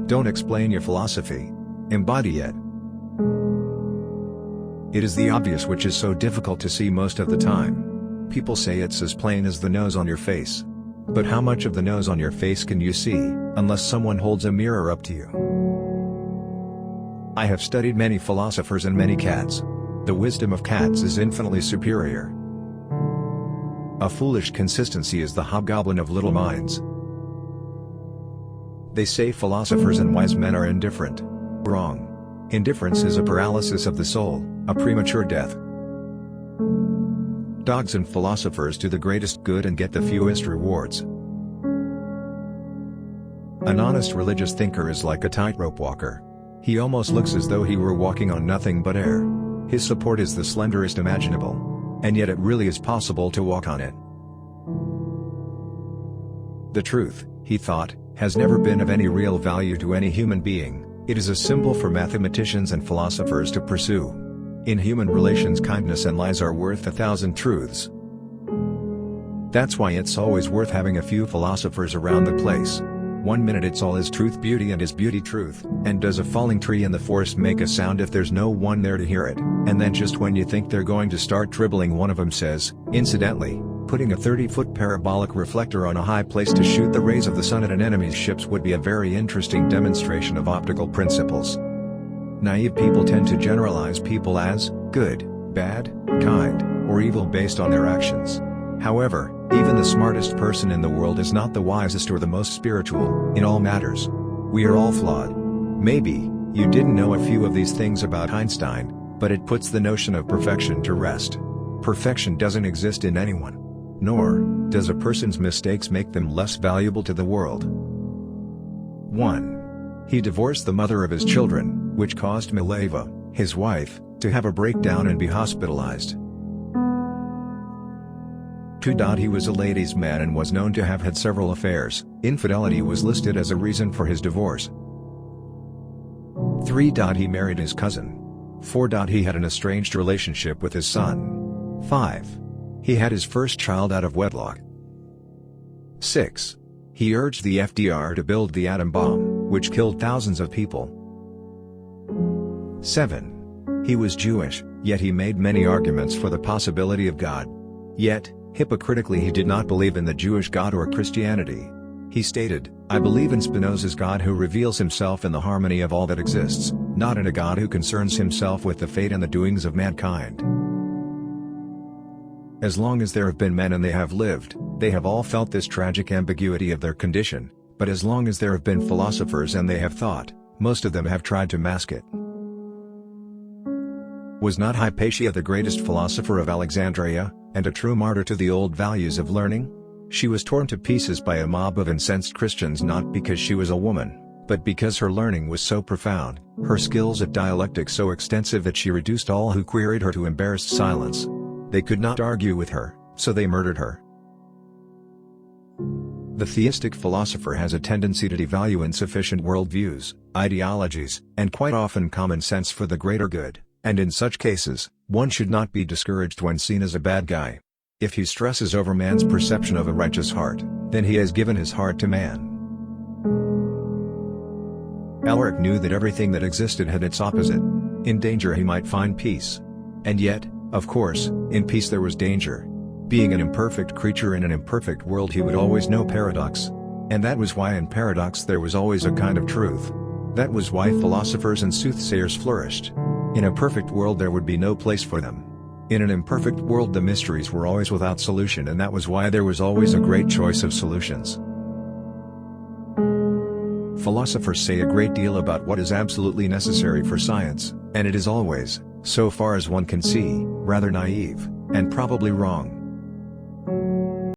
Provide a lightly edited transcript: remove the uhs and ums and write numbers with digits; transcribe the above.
Don't explain your philosophy. Embody it. It is the obvious which is so difficult to see most of the time. People say it's as plain as the nose on your face. But how much of the nose on your face can you see, unless someone holds a mirror up to you? I have studied many philosophers and many cats. The wisdom of cats is infinitely superior. A foolish consistency is the hobgoblin of little minds. They say philosophers and wise men are indifferent. Wrong. Indifference is a paralysis of the soul, a premature death. Dogs and philosophers do the greatest good and get the fewest rewards. An honest religious thinker is like a tightrope walker. He almost looks as though he were walking on nothing but air. His support is the slenderest imaginable. And yet it really is possible to walk on it. The truth, he thought, has never been of any real value to any human being. It is a symbol for mathematicians and philosophers to pursue. In human relations, kindness and lies are worth 1,000 truths. That's why it's always worth having a few philosophers around the place. One minute it's all is truth beauty and is beauty truth, and does a falling tree in the forest make a sound if there's no one there to hear it, and then just when you think they're going to start dribbling, one of them says, incidentally, putting a 30-foot parabolic reflector on a high place to shoot the rays of the sun at an enemy's ships would be a very interesting demonstration of optical principles. Naive people tend to generalize people as good, bad, kind, or evil based on their actions. However, even the smartest person in the world is not the wisest or the most spiritual, in all matters. We are all flawed. Maybe, you didn't know a few of these things about Einstein, but it puts the notion of perfection to rest. Perfection doesn't exist in anyone. Nor, does a person's mistakes make them less valuable to the world. 1. He divorced the mother of his children, which caused Mileva, his wife, to have a breakdown and be hospitalized. 2. He was a ladies' man and was known to have had several affairs. Infidelity was listed as a reason for his divorce. 3. He married his cousin. 4. He had an estranged relationship with his son. 5. He had his first child out of wedlock. 6. He urged the FDR to build the atom bomb, which killed thousands of people. 7. He was Jewish, yet he made many arguments for the possibility of God. Yet, hypocritically, he did not believe in the Jewish God or Christianity. He stated, "I believe in Spinoza's God who reveals himself in the harmony of all that exists, not in a God who concerns himself with the fate and the doings of mankind." As long as there have been men and they have lived, they have all felt this tragic ambiguity of their condition, but as long as there have been philosophers and they have thought, most of them have tried to mask it. Was not Hypatia the greatest philosopher of Alexandria, and a true martyr to the old values of learning? She was torn to pieces by a mob of incensed Christians not because she was a woman, but because her learning was so profound, her skills at dialectics so extensive that she reduced all who queried her to embarrassed silence. They could not argue with her, so they murdered her. The theistic philosopher has a tendency to devalue insufficient worldviews, ideologies, and quite often common sense for the greater good, and in such cases, one should not be discouraged when seen as a bad guy. If he stresses over man's perception of a righteous heart, then he has given his heart to man. Alaric knew that everything that existed had its opposite. In danger he might find peace. And yet, of course, in peace there was danger. Being an imperfect creature in an imperfect world, he would always know paradox. And that was why in paradox there was always a kind of truth. That was why philosophers and soothsayers flourished. In a perfect world there would be no place for them. In an imperfect world the mysteries were always without solution, and that was why there was always a great choice of solutions. Philosophers say a great deal about what is absolutely necessary for science, and it is always, so far as one can see, rather naive, and probably wrong.